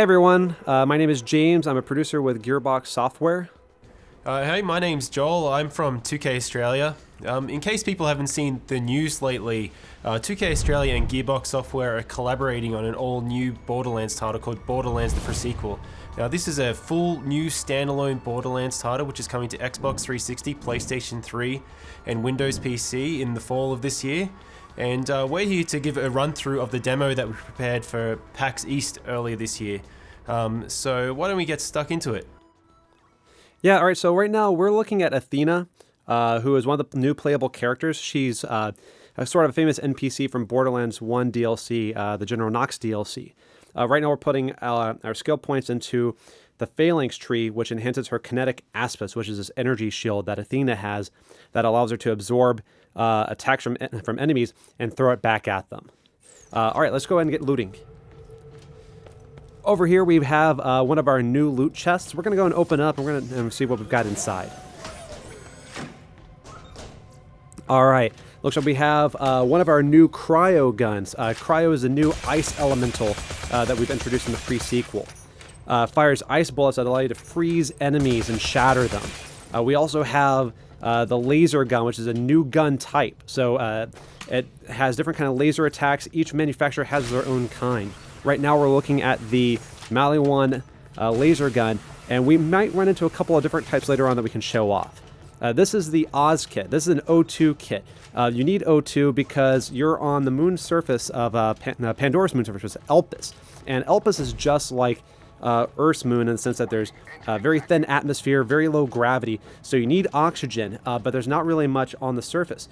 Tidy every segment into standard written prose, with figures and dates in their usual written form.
Hey everyone, my name is James. I'm a producer with Gearbox Software. Hey, my name's Joel. I'm from 2K Australia. In case people haven't seen the news lately, 2K Australia and Gearbox Software are collaborating on an all-new Borderlands title called Borderlands the Pre-Sequel. Now, this is a full new standalone Borderlands title which is coming to Xbox 360, PlayStation 3, and Windows PC in the fall of this year. And we're here to give a run-through of the demo that we prepared for PAX East earlier this year. So why don't we get stuck into it? Yeah, all right, so right now we're looking at Athena, who is one of the new playable characters. She's a sort of a famous NPC from Borderlands 1 DLC, the General Knox DLC. Right now we're putting our skill points into the Phalanx tree, which enhances her kinetic aspects, which is this energy shield that Athena has that allows her to absorb attacks from enemies and throw it back at them. All right, let's go ahead and get looting. Over here we have one of our new loot chests. We're going to go and open up and we're going to see what we've got inside. All right, looks like we have one of our new cryo guns. Cryo is a new ice elemental that we've introduced in the pre-sequel. Fires ice bullets that allow you to freeze enemies and shatter them. We also have the laser gun, which is a new gun type. So it has different kind of laser attacks. Each manufacturer has their own kind. Right now we're looking at the Maliwan laser gun, and we might run into a couple of different types later on that we can show off. This is the Oz kit. This is an O2 kit. You need O2 because you're on the moon surface of Pandora's moon surface, which is Elpis. And Elpis is just like Earth's moon in the sense that there's a very thin atmosphere, very low gravity, so you need oxygen, but there's not really much on the surface.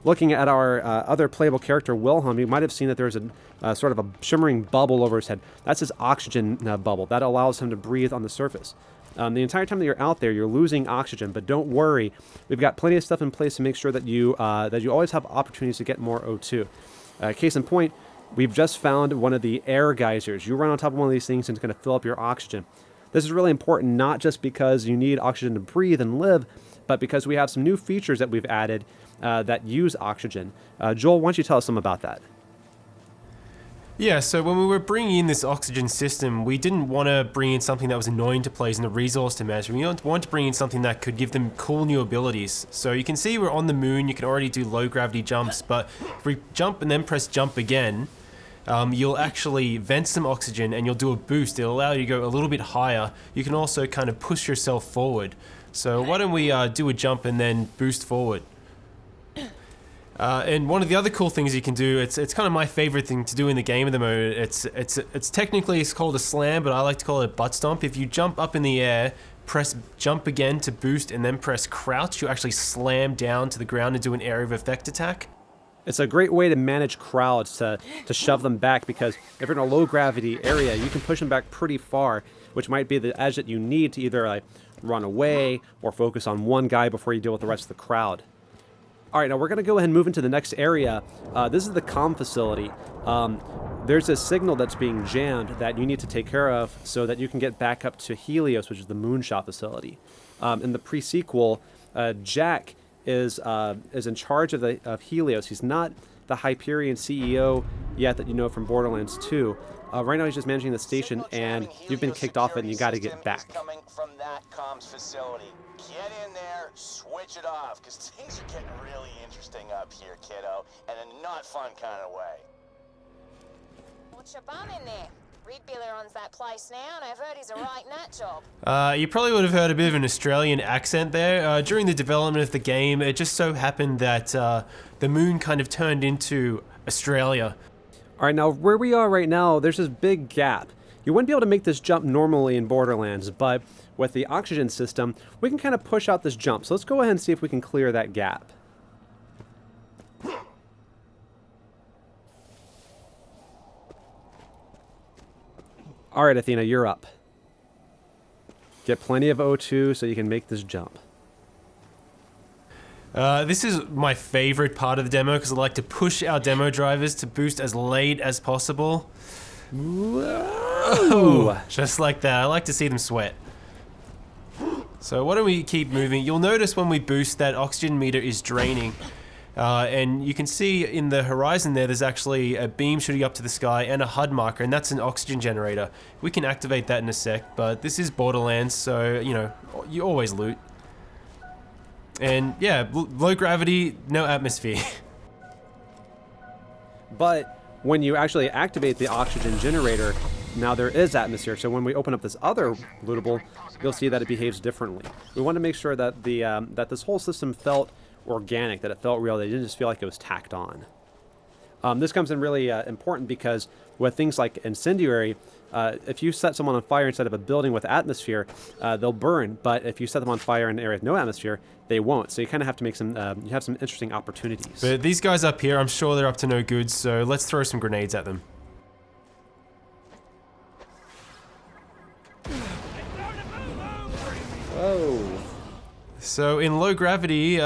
Looking at our other playable character, Wilhelm, you might have seen that there's a sort of a shimmering bubble over his head. That's his oxygen bubble. That allows him to breathe on the surface. The entire time that you're out there, you're losing oxygen, but don't worry. We've got plenty of stuff in place to make sure that you always have opportunities to get more O2. Case in point, we've just found one of the air geysers. You run on top of one of these things and it's going to fill up your oxygen. This is really important, not just because you need oxygen to breathe and live, but because we have some new features that we've added that use oxygen. Joel, why don't you tell us some about that? Yeah, so when we were bringing in this oxygen system, we didn't want to bring in something that was annoying to players and a resource to manage. We wanted to bring in something that could give them cool new abilities. So you can see we're on the moon, you can already do low gravity jumps, but if we jump and then press jump again, you'll actually vent some oxygen and you'll do a boost. It'll allow you to go a little bit higher. You can also kind of push yourself forward. So why don't we do a jump and then boost forward? And one of the other cool things you can do, it's kind of my favorite thing to do in the game at the moment. It's technically called a slam, but I like to call it a butt stomp. If you jump up in the air, press jump again to boost, and then press crouch, you actually slam down to the ground and do an area of effect attack. It's a great way to manage crowds, to shove them back, because if you're in a low gravity area, you can push them back pretty far, which might be the edge that you need to either like run away or focus on one guy before you deal with the rest of the crowd. All right, now we're going to go ahead and move into the next area. This is the comm facility. There's a signal that's being jammed that you need to take care of so that you can get back up to Helios, which is the moonshot facility. In the pre-sequel, Jack is in charge of Helios. He's not the Hyperion CEO yet that you know from Borderlands 2. Right now he's just managing the station, and you've been kicked off it, and you got to get back. Coming from that comms facility. Get in there, switch it off, because things are getting really interesting up here, kiddo, and in a not fun kind of way. What's your bum in there? Reed Biller owns that place now, and I've heard he's a right nut job. You probably would have heard a bit of an Australian accent there. During the development of the game, it just so happened that the moon kind of turned into Australia. All right, now where we are right now, there's this big gap. You wouldn't be able to make this jump normally in Borderlands, but with the oxygen system, we can kind of push out this jump. So let's go ahead and see if we can clear that gap. All right, Athena, you're up. Get plenty of O2 so you can make this jump. This is my favorite part of the demo because I like to push our demo drivers to boost as late as possible. Whoa. Just like that. I like to see them sweat. So why don't we keep moving? You'll notice when we boost that oxygen meter is draining. And you can see in the horizon there's actually a beam shooting up to the sky and a HUD marker, and that's an oxygen generator. We can activate that in a sec, but this is Borderlands, so, you know, you always loot. And yeah, low gravity, no atmosphere. But when you actually activate the oxygen generator, now there is atmosphere. So when we open up this other lootable, you'll see that it behaves differently. We want to make sure that that this whole system felt organic, that it felt real, that it didn't just feel like it was tacked on. This comes in really important because with things like incendiary, if you set someone on fire inside of a building with atmosphere, they'll burn. But if you set them on fire in an area with no atmosphere, they won't. So you kind of have to make some, you have some interesting opportunities. But these guys up here, I'm sure they're up to no good, so let's throw some grenades at them. Oh. So in low gravity,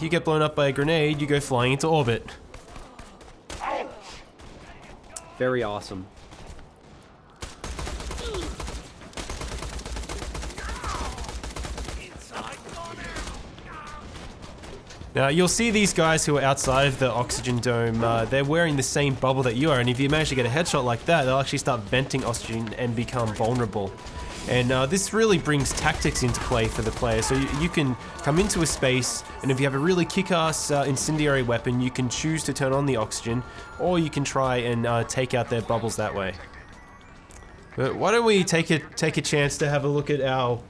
you get blown up by a grenade, you go flying into orbit. Very awesome. Now you'll see these guys who are outside of the oxygen dome, they're wearing the same bubble that you are, and if you manage to get a headshot like that, they'll actually start venting oxygen and become vulnerable. And this really brings tactics into play for the player. So you can come into a space, and if you have a really kick-ass incendiary weapon, you can choose to turn on the oxygen, or you can try and take out their bubbles that way. But why don't we take a chance to have a look at our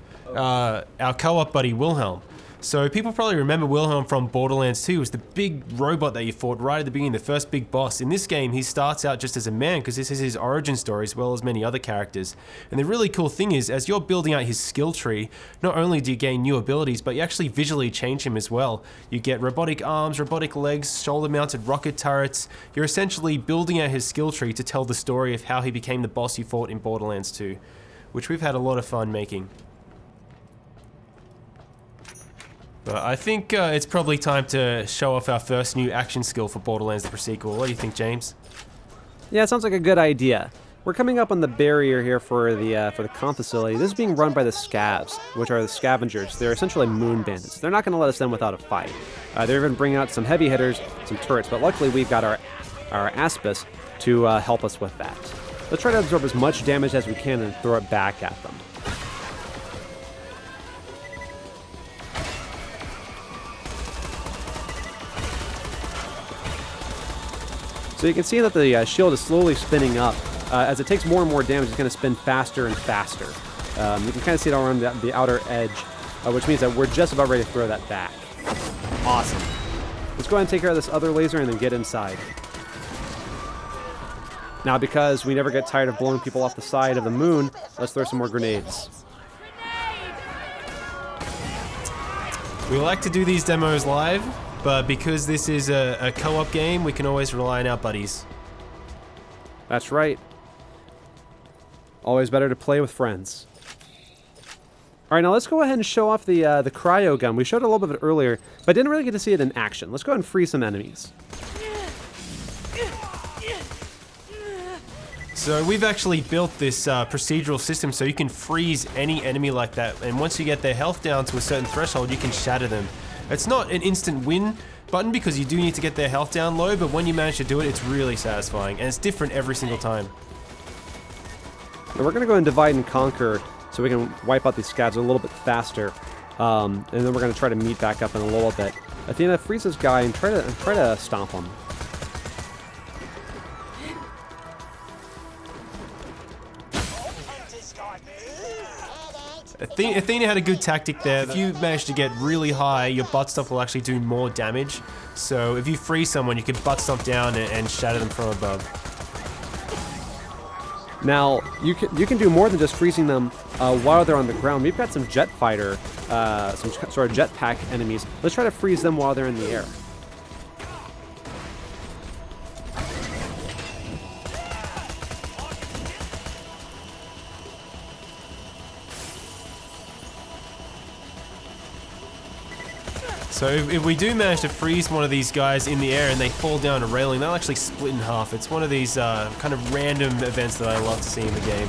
co-op buddy Wilhelm. So people probably remember Wilhelm from Borderlands 2. It was the big robot that you fought right at the beginning, the first big boss. In this game, he starts out just as a man because this is his origin story as well as many other characters. And the really cool thing is, as you're building out his skill tree, not only do you gain new abilities, but you actually visually change him as well. You get robotic arms, robotic legs, shoulder-mounted rocket turrets. You're essentially building out his skill tree to tell the story of how he became the boss you fought in Borderlands 2, which we've had a lot of fun making. But I think it's probably time to show off our first new action skill for Borderlands the Pre-Sequel. What do you think, James? Yeah, it sounds like a good idea. We're coming up on the barrier here for the comp facility. This is being run by the Scavs, which are the scavengers. They're essentially moon bandits. They're not going to let us in without a fight. They're even bringing out some heavy hitters, some turrets, but luckily we've got our Aspis to help us with that. Let's try to absorb as much damage as we can and throw it back at them. So you can see that the shield is slowly spinning up. As it takes more and more damage, it's going to spin faster and faster. You can kind of see it all around the outer edge, which means that we're just about ready to throw that back. Awesome. Let's go ahead and take care of this other laser and then get inside. Now, because we never get tired of blowing people off the side of the moon, let's throw some more grenades. We like to do these demos live, but because this is a co-op game, we can always rely on our buddies. That's right. Always better to play with friends. All right, now let's go ahead and show off the cryo gun. We showed a little bit of it earlier, but didn't really get to see it in action. Let's go ahead and free some enemies. So we've actually built this procedural system so you can freeze any enemy like that, and once you get their health down to a certain threshold, you can shatter them. It's not an instant win button because you do need to get their health down low, but when you manage to do it, it's really satisfying, and it's different every single time. Now we're going to go and divide and conquer so we can wipe out these scavs a little bit faster, and then we're going to try to meet back up in a little bit. Athena, freeze this guy and try to stomp him. Athena had a good tactic there. If you manage to get really high, your butt stomp will actually do more damage. So if you freeze someone, you can butt stomp down and shatter them from above. Now, you can do more than just freezing them while they're on the ground. We've got some jet fighter, some sort of jetpack enemies. Let's try to freeze them while they're in the air. So if we do manage to freeze one of these guys in the air and they fall down a railing, they'll actually split in half. It's one of these kind of random events that I love to see in the game.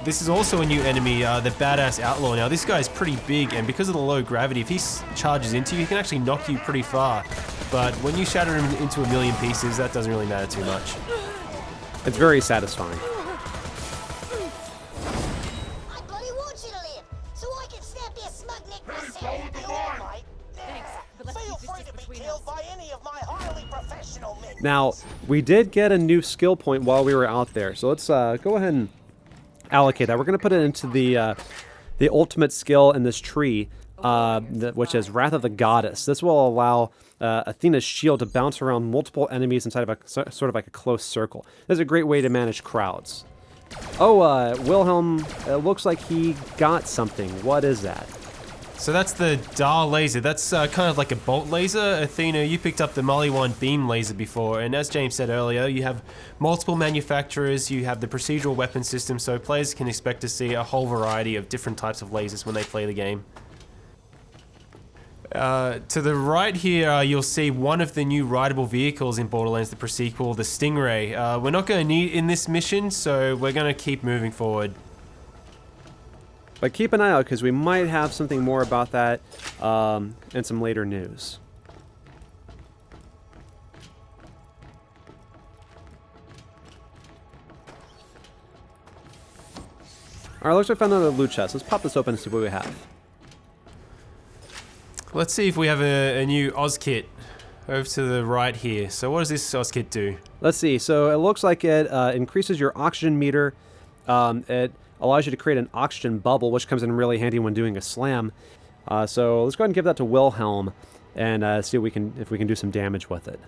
This is also a new enemy, the Badass Outlaw. Now, this guy's pretty big, and because of the low gravity, if he charges into you, he can actually knock you pretty far. But when you shatter him into a million pieces, that doesn't really matter too much. It's very satisfying. I bloody want you to live, so I can snap your smug neck myself. All right. Thanks, but let's Feel keep this free just to be between killed us. by any of my highly professional men. Now, we did get a new skill point while we were out there, so let's go ahead and allocate that. We're going to put it into the ultimate skill in this tree, which is Wrath of the Goddess. This will allow Athena's shield to bounce around multiple enemies inside of a sort of like a close circle. This is a great way to manage crowds. Oh, Wilhelm, it looks like he got something. What is that? So that's the Dar laser. That's kind of like a bolt laser. Athena, you picked up the Mali-1 beam laser before, and as James said earlier, you have multiple manufacturers, you have the procedural weapon system, so players can expect to see a whole variety of different types of lasers when they play the game. To the right here, you'll see one of the new rideable vehicles in Borderlands, the pre-sequel, the Stingray. We're not going to need in this mission, so we're going to keep moving forward. But keep an eye out, because we might have something more about that in some later news. Alright, looks like we found another loot chest. Let's pop this open and see what we have. Let's see if we have a new Oz kit over to the right here. So what does this Oz kit do? Let's see. So it looks like it increases your oxygen meter. It allows you to create an oxygen bubble, which comes in really handy when doing a slam. So let's go ahead and give that to Wilhelm and see if we can do some damage with it.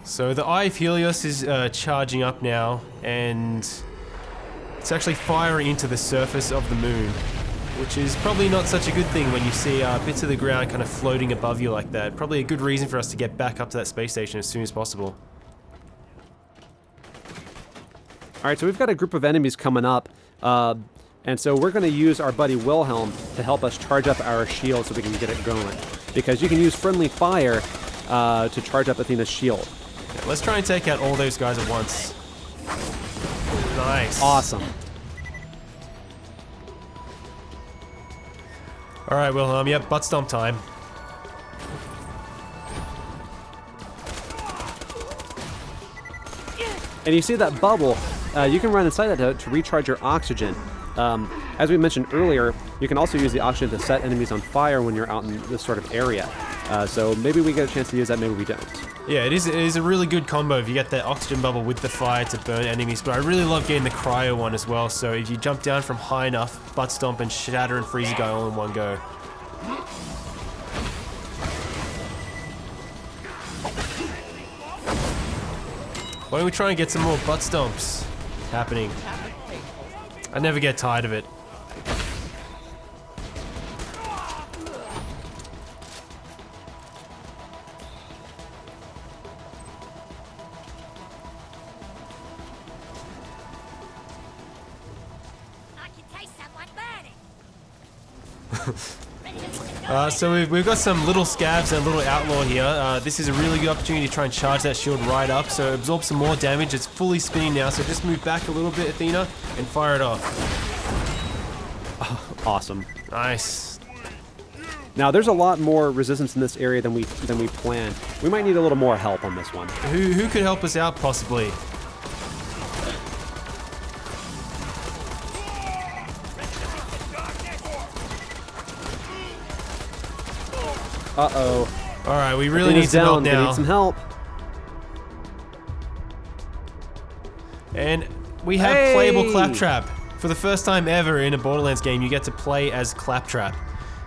So the Eye of Helios is charging up now, and it's actually firing into the surface of the moon, which is probably not such a good thing when you see bits of the ground kind of floating above you like that. Probably a good reason for us to get back up to that space station as soon as possible. Alright, so we've got a group of enemies coming up, and so we're going to use our buddy Wilhelm to help us charge up our shield so we can get it going. Because you can use friendly fire to charge up Athena's shield. Yeah, let's try and take out all those guys at once. Nice. Awesome. Alright, Wilhelm, yep, butt stomp time. And you see that bubble, you can run inside that to recharge your oxygen. As we mentioned earlier, you can also use the oxygen to set enemies on fire when you're out in this sort of area. So maybe we get a chance to use that, maybe we don't. Yeah, it is a really good combo if you get that oxygen bubble with the fire to burn enemies, but I really love getting the cryo one as well, so if you jump down from high enough, butt stomp and shatter and freeze a guy all in one go. Why don't we try and get some more butt stomps happening? I never get tired of it. I can taste someone burning. So we've got some little scabs and a little outlaw here. This is a really good opportunity to try and charge that shield right up, so absorb some more damage. It's fully spinning now, so just move back a little bit, Athena, and fire it off. Awesome. Nice. Now there's a lot more resistance in this area than we planned. We might need a little more help on this one. Who could help us out, possibly? Uh-oh. Alright, we really need some help We now. need some help. And we have playable Claptrap. For the first time ever in a Borderlands game, you get to play as Claptrap.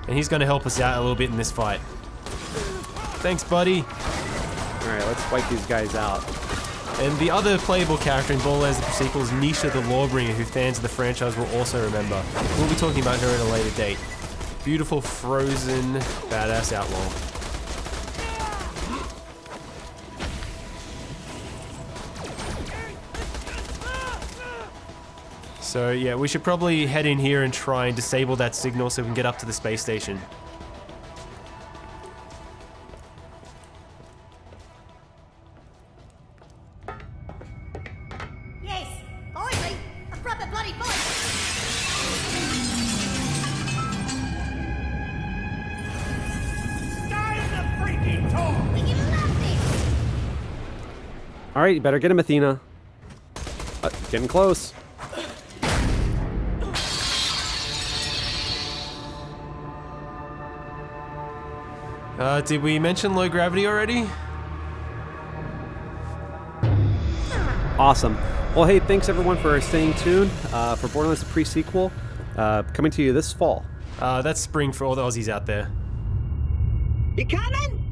And he's going to help us out a little bit in this fight. Thanks, buddy. Alright, let's wipe these guys out. And the other playable character in Borderlands the sequel is Nisha the Lawbringer, who fans of the franchise will also remember. We'll be talking about her at a later date. Beautiful, frozen, badass outlaw. So yeah, we should probably head in here and try and disable that signal so we can get up to the space station. Yes, finally, a proper bloody fight. We can love this. All right, you better get him, Athena. Getting close. Did we mention low gravity already? Awesome. Well, hey, thanks everyone for staying tuned for Borderlands the pre-sequel coming to you this fall. That's spring for all the Aussies out there. You coming?